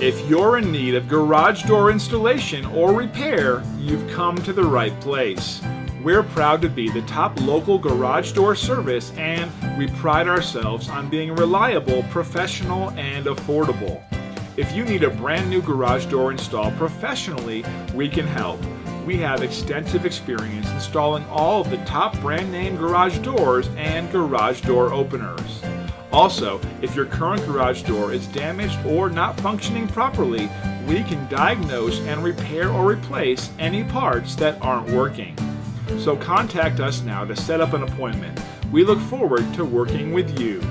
If you're in need of garage door installation or repair, you've come to the right place. We're proud to be the top local garage door service, and we pride ourselves on being reliable, professional, and affordable. If you need a brand new garage door installed professionally, we can help. We have extensive experience installing all of the top brand name garage doors and garage door openers. Also, if your current garage door is damaged or not functioning properly, we can diagnose and repair or replace any parts that aren't working. So contact us now to set up an appointment. We look forward to working with you.